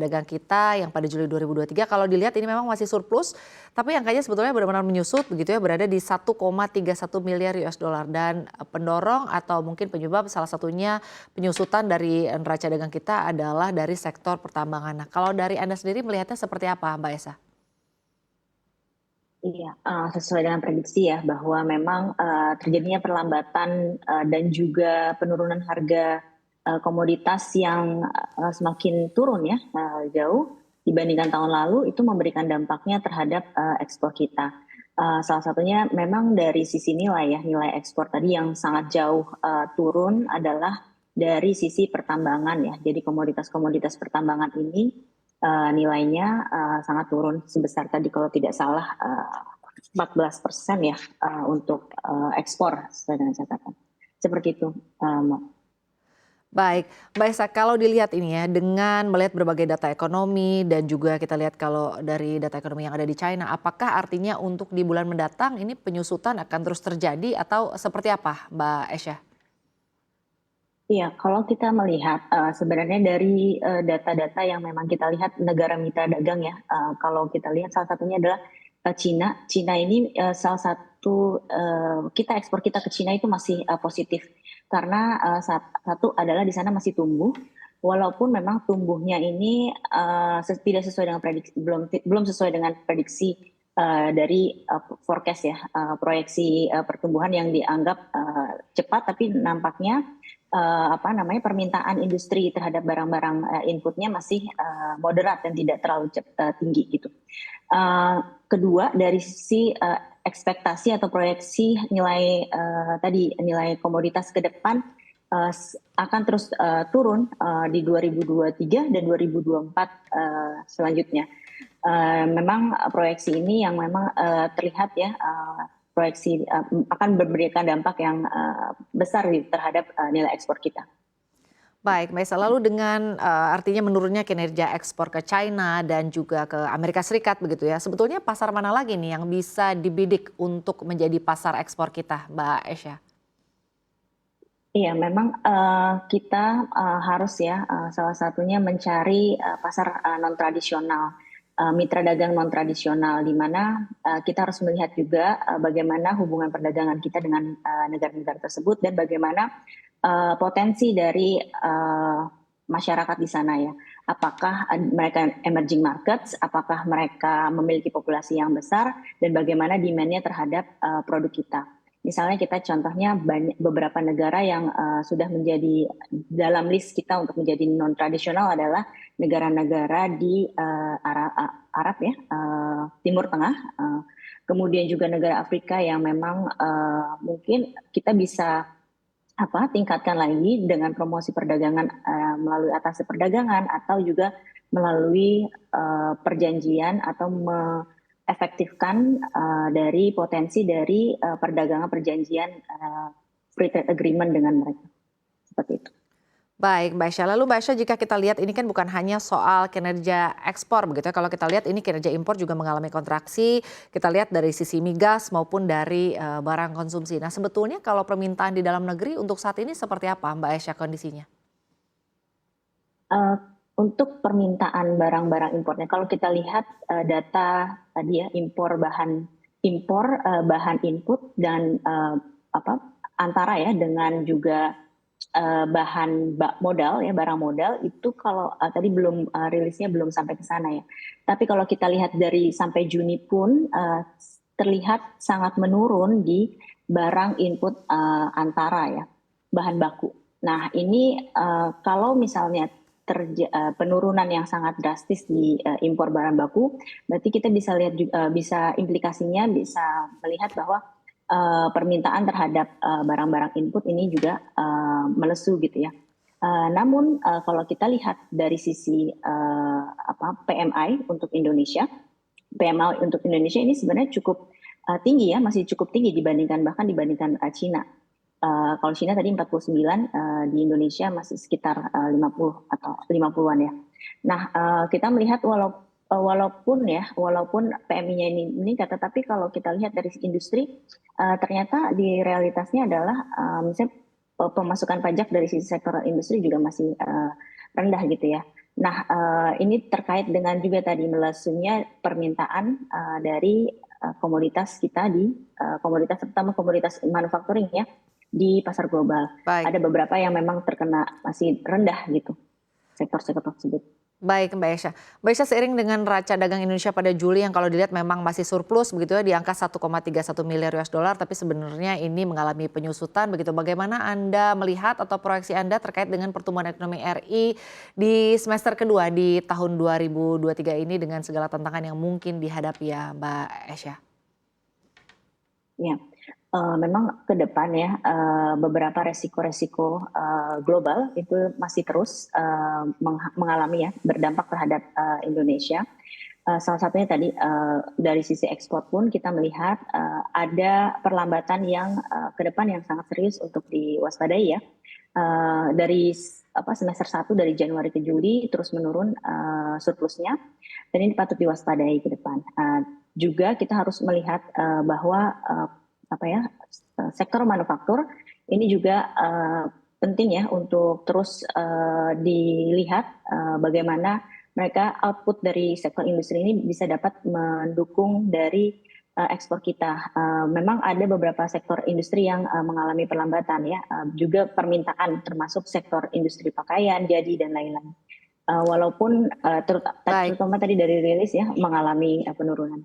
dagang kita yang pada Juli 2023 kalau dilihat ini memang masih surplus, tapi angkanya sebetulnya benar-benar menyusut begitu ya, berada di 1,31 miliar US dollar dan pendorong atau mungkin penyebab salah satunya penyusutan dari neraca dagang kita adalah dari sektor pertambangan. Nah, kalau dari Anda sendiri melihatnya seperti apa, Mbak Esa? Iya, sesuai dengan prediksi ya bahwa memang terjadinya perlambatan dan juga penurunan harga komoditas yang semakin turun ya jauh dibandingkan tahun lalu itu memberikan dampaknya terhadap ekspor kita. Salah satunya memang dari sisi nilai ya, nilai ekspor tadi yang sangat jauh turun adalah dari sisi pertambangan ya. Jadi komoditas-komoditas pertambangan ini nilainya sangat turun sebesar tadi kalau tidak salah 14% ya untuk ekspor sesuai dengan catatan. Seperti itu, Mbak. Baik, Mbak Esa, kalau dilihat ini ya dengan melihat berbagai data ekonomi dan juga kita lihat kalau dari data ekonomi yang ada di China, apakah artinya untuk di bulan mendatang ini penyusutan akan terus terjadi atau seperti apa, Mbak Esya? Iya, kalau kita melihat sebenarnya dari data-data yang memang kita lihat negara mitra dagang ya, kalau kita lihat salah satunya adalah Cina. Cina ini salah satu kita ekspor kita ke Cina itu masih positif karena satu adalah di sana masih tumbuh, walaupun memang tumbuhnya ini tidak sesuai dengan prediksi, belum sesuai dengan prediksi dari forecast ya, proyeksi pertumbuhan yang dianggap cepat, tapi nampaknya permintaan industri terhadap barang-barang inputnya masih moderat dan tidak terlalu tinggi gitu. Kedua dari sisi ekspektasi atau proyeksi nilai tadi nilai komoditas ke depan akan terus turun di 2023 dan 2024 selanjutnya. Memang proyeksi ini yang memang terlihat ya proyeksi akan memberikan dampak yang besar terhadap nilai ekspor kita. Baik, Mbak Esa, lalu dengan artinya menurunnya kinerja ekspor ke China dan juga ke Amerika Serikat begitu ya, sebetulnya pasar mana lagi nih yang bisa dibidik untuk menjadi pasar ekspor kita, Mbak Esya? Iya, memang kita harus ya salah satunya mencari pasar non tradisional, mitra dagang non tradisional, di mana kita harus melihat juga bagaimana hubungan perdagangan kita dengan negara-negara tersebut dan bagaimana potensi dari masyarakat di sana ya. Apakah mereka emerging markets, apakah mereka memiliki populasi yang besar, dan bagaimana demand-nya terhadap produk kita. Misalnya kita contohnya beberapa negara yang sudah menjadi dalam list kita untuk menjadi non tradisional adalah negara-negara di Arab ya, Timur Tengah, kemudian juga negara Afrika yang memang mungkin kita bisa tingkatkan lagi dengan promosi perdagangan melalui atase perdagangan atau juga melalui perjanjian atau efektifkan dari potensi dari perdagangan perjanjian free trade agreement dengan mereka. Seperti itu. Baik, Mbak Esya. Lalu Mbak Esya, jika kita lihat ini kan bukan hanya soal kinerja ekspor begitu ya. Kalau kita lihat ini kinerja impor juga mengalami kontraksi. Kita lihat dari sisi migas maupun dari barang konsumsi. Nah, sebetulnya kalau permintaan di dalam negeri untuk saat ini seperti apa, Mbak Esya, kondisinya? Untuk permintaan barang-barang impornya, kalau kita lihat data tadi ya impor bahan input dan antara ya dengan juga bahan modal ya, barang modal itu kalau tadi belum rilisnya belum sampai ke sana ya. Tapi kalau kita lihat dari sampai Juni pun terlihat sangat menurun di barang input antara ya, bahan baku. Nah ini kalau misalnya penurunan yang sangat drastis di impor barang baku, berarti kita bisa lihat bisa implikasinya bisa melihat bahwa permintaan terhadap barang-barang input ini juga melesu gitu ya. Namun kalau kita lihat dari sisi PMI untuk Indonesia, PMI untuk Indonesia ini sebenarnya cukup tinggi ya, masih cukup tinggi dibandingkan Cina. Kalau Cina tadi 49, di Indonesia masih sekitar 50 atau 50-an ya. Nah, kita melihat walaupun PMI-nya ini meningkat, tetapi kalau kita lihat dari industri, ternyata di realitasnya adalah misalnya pemasukan pajak dari sisi sektor industri juga masih rendah gitu ya. Nah, ini terkait dengan juga tadi melesunya permintaan dari komoditas kita di komoditas, terutama komoditas manufacturing ya, di pasar global. Baik. Ada beberapa yang memang terkena masih rendah gitu, sektor-sektor tersebut. Baik Mbak Esha. Mbak Esha, seiring dengan raca dagang Indonesia pada Juli yang kalau dilihat memang masih surplus begitu ya di angka 1,31 miliar US dollar, tapi sebenarnya ini mengalami penyusutan begitu. Bagaimana Anda melihat atau proyeksi Anda terkait dengan pertumbuhan ekonomi RI di semester kedua di tahun 2023 ini dengan segala tantangan yang mungkin dihadapi ya Mbak Esha? Ya, memang ke depan ya beberapa resiko-resiko global itu masih terus mengalami ya berdampak terhadap Indonesia. Salah satunya tadi dari sisi ekspor pun kita melihat ada perlambatan yang ke depan yang sangat serius untuk diwaspadai ya. Dari semester 1 dari Januari ke Juli terus menurun surplusnya dan ini patut diwaspadai ke depan. Juga kita harus melihat bahwa sektor manufaktur ini juga penting ya untuk terus dilihat bagaimana mereka output dari sektor industri ini bisa dapat mendukung dari ekspor kita. Memang ada beberapa sektor industri yang mengalami perlambatan ya, juga permintaan termasuk sektor industri pakaian, jadi dan lain-lain. Walaupun Baik. terutama tadi dari rilis ya mengalami penurunan.